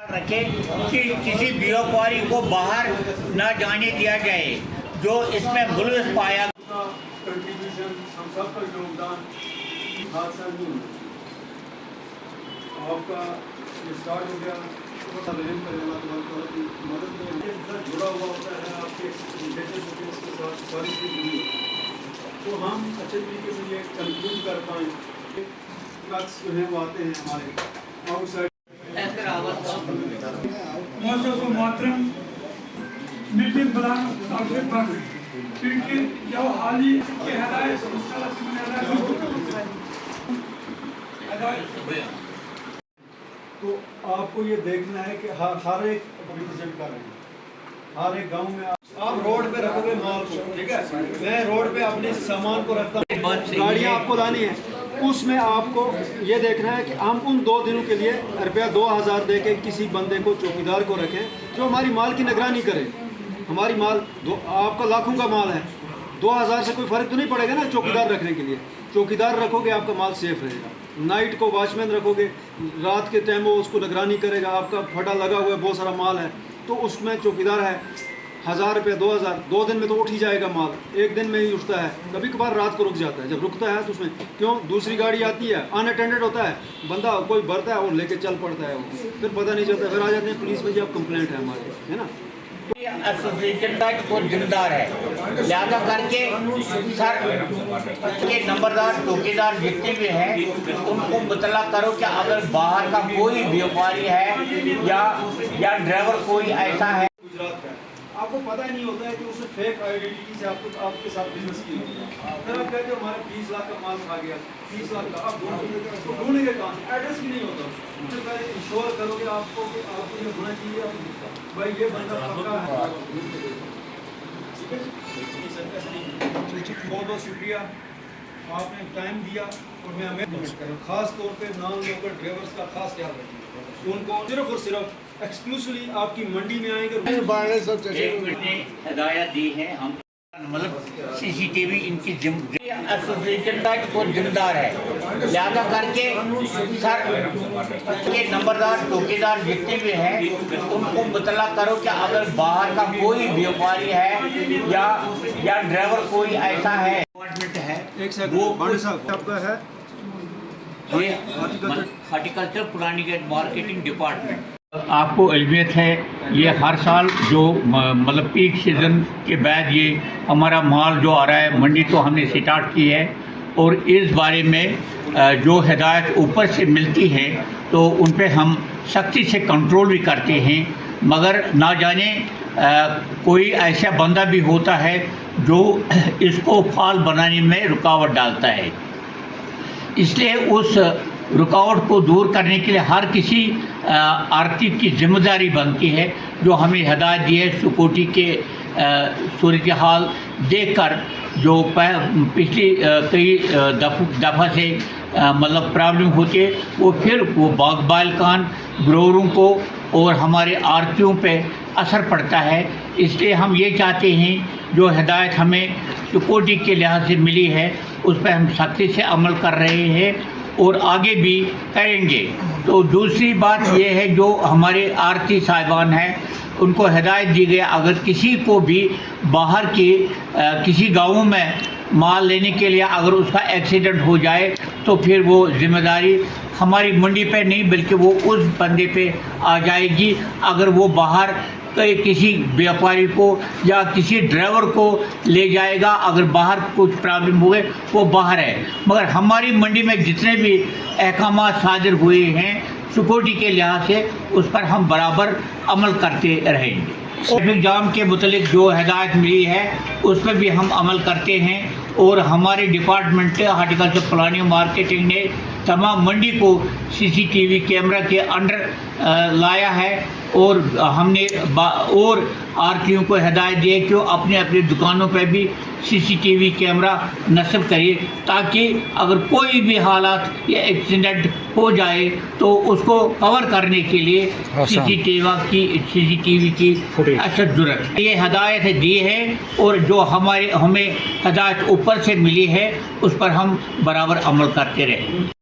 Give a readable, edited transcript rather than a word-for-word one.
رکھے کہ کسی بیوپاری کو باہر نہ جانے دیا جائے جو اس میں ملوث پایا کنٹریبیوشن ہم سب کا یوگدان حادثہ نہیں ہونا آپ کا یہ اسٹارٹ ہو گیا رحم کرے اللہ تعالیٰ کی مدد میں جڑا ہوا ہوتا ہے آپ کے لیٹسٹ سوٹنگس کے ساتھ ساری چیز جڑی ہوتی ہے تو ہم اچھے طریقے سے یہ کنکلوڈ کر پائیں ٹرکس جو ہیں وہ آتے ہیں ہمارے آؤٹ سائڈ معزز و محترم میٹنگ بلانا کافی بند کیونکہ جو حالی کی ہدایت تو آپ کو یہ دیکھنا ہے کہ ہر ایک ریپرزینٹ کر رہے ہیں ہر ایک گاؤں میں آپ روڈ پہ رکھو گے مال کو ٹھیک ہے میں روڈ پہ اپنے سامان کو رکھتا ہوں گاڑیاں آپ کو لانی ہے اس میں آپ کو یہ دیکھنا ہے کہ ہم ان 2 دنوں کے لیے روپیہ 2000 دے کے کسی بندے کو چوکیدار کو رکھیں جو ہماری مال کی نگرانی کرے ہماری مال آپ کا لاکھوں کا مال ہے 2000 سے کوئی فرق تو نہیں پڑے گا نا چوکیدار رکھنے کے لیے چوکیدار رکھو گے آپ کا مال سیف رہے گا نائٹ کو واچ مین رکھو گے رات کے ٹائم وہ اس کو نگرانی کرے گا آپ کا پھٹا لگا ہوا ہے بہت سارا مال ہے تو اس میں چوکیدار ہے 1000 روپے 2000 2 دن میں تو اٹھ ہی جائے گا مال 1 دن میں ہی اٹھتا ہے کبھی کبھار رات کو رک جاتا ہے جب رکتا ہے تو اس میں کیوں دوسری گاڑی آتی ہے ان اٹینڈڈ ہوتا ہے بندہ کوئی بھرتا ہے اور لے کے چل پڑتا ہے وہ پھر پتہ نہیں چلتا پھر آ جاتے ہیں پولیس میں جی اب کمپلینٹ ہے ہماری ہے نا ایسوسیشن کا کو ذمہ دار ہے لہذا کر کے سر کے نمبردار چوکیدار جتنے بھی ہیں ان کو مطلع کرو کہ اگر باہر کا کوئی بیوپاری ہے یا ڈرائیور کوئی ایسا ہے آپ کو پتہ ہی نہیں ہوتا ہے کہ اس نے فیک آئیڈینٹی سے آپ کے ساتھ بزنس کی پھر آپ کہتے ہو ہمارے 20 لاکھ کا مال کھا گیا 30 لاکھ کا آپ ڈھونڈیں گے کہاں سے ایڈریس بھی نہیں ہوتا اس سے پہلے انشور کرو گے آپ کو کہ آپ کو یہ ہونا چاہیے بھائی یہ بندہ پکا ہے بہت بہت شکریہ آپ نے ٹائم دیا اور میں ہمیں خاص طور پہ نان لوکل ڈرائیورس کا خاص خیال رکھیں ان کو صرف اور صرف ایکسکلوسولی آپ کی منڈی میں آئیں گے ہدایت دی ہے ہم مطلب سی سی ٹی وی ان کی ایسوسیشن کا کو ذمہ دار ہے لہذا کر کے سر کے نمبردار چوکیدار جتنے بھی ہیں ان کو مطلع کرو کہ اگر باہر کا کوئی بیوپاری ہے یا ڈرائیور کوئی ایسا ہے ڈپارٹمنٹ ہے وہ آپ کا ہے یہ horticulture planning and marketing department آپ کو علمیت ہے یہ ہر سال جو مطلب پیک سیزن کے بعد یہ ہمارا مال جو آ رہا ہے منڈی تو ہم نے سٹارٹ کی ہے اور اس بارے میں جو ہدایت اوپر سے ملتی ہے تو ان پہ ہم سختی سے کنٹرول بھی کرتے ہیں مگر نہ جانے کوئی ایسا بندہ بھی ہوتا ہے جو اس کو فعال بنانے میں رکاوٹ ڈالتا ہے اس لیے اس رکاوٹ کو دور کرنے کے لیے ہر کسی آرتی کی ذمہ داری بنتی ہے جو ہمیں ہدایت دی ہے سکیورٹی کے صورتحال دیکھ کر جو پچھلی کئی دفعہ سے مطلب پرابلم ہوتی ہے وہ پھر وہ باغ بالکان گرووروں کو اور ہمارے آرتیوں پہ اثر پڑتا ہے اس لیے ہم یہ چاہتے ہیں جو ہدایت ہمیں سکیورٹی کے لحاظ سے ملی ہے اس پہ ہم سختی سے عمل کر رہے ہیں اور آگے بھی کریں گے تو دوسری بات یہ ہے جو ہمارے آرتی صاحبان ہیں ان کو ہدایت دی گئی اگر کسی کو بھی باہر کی کسی گاؤں میں مال لینے کے لیے اگر اس کا ایکسیڈنٹ ہو جائے تو پھر وہ ذمہ داری ہماری منڈی پہ نہیں بلکہ وہ اس بندے پہ آ جائے گی اگر وہ باہر کسی بیوپاری کو یا کسی ڈرائیور کو لے جائے گا اگر باہر کچھ پرابلم ہوئے وہ باہر ہے مگر ہماری منڈی میں جتنے بھی احکامات صادر ہوئے ہیں سکیورٹی کے لحاظ سے اس پر ہم برابر عمل کرتے رہیں گے ٹریفک جام کے متعلق جو ہدایت ملی ہے اس پہ بھی ہم عمل کرتے ہیں اور ہمارے ڈپارٹمنٹ ہارٹیکلچر پلاننگ مارکیٹنگ نے تمام منڈی کو سی سی ٹی وی کیمرہ کے انڈر لایا ہے اور ہم نے اور آرتیوں کو ہدایت دی ہے کہ وہ اپنے اپنے دکانوں پہ بھی سی سی ٹی وی کیمرہ نصب کریے تاکہ اگر کوئی بھی حالات یا ایکسیڈنٹ ہو جائے تو اس کو کور کرنے کے لیے سی سی ٹی وی کی اشد ضرورت یہ ہدایت دی ہے اور جو ہمیں ہدایت اوپر سے ملی ہے اس پر ہم برابر عمل کرتے رہیں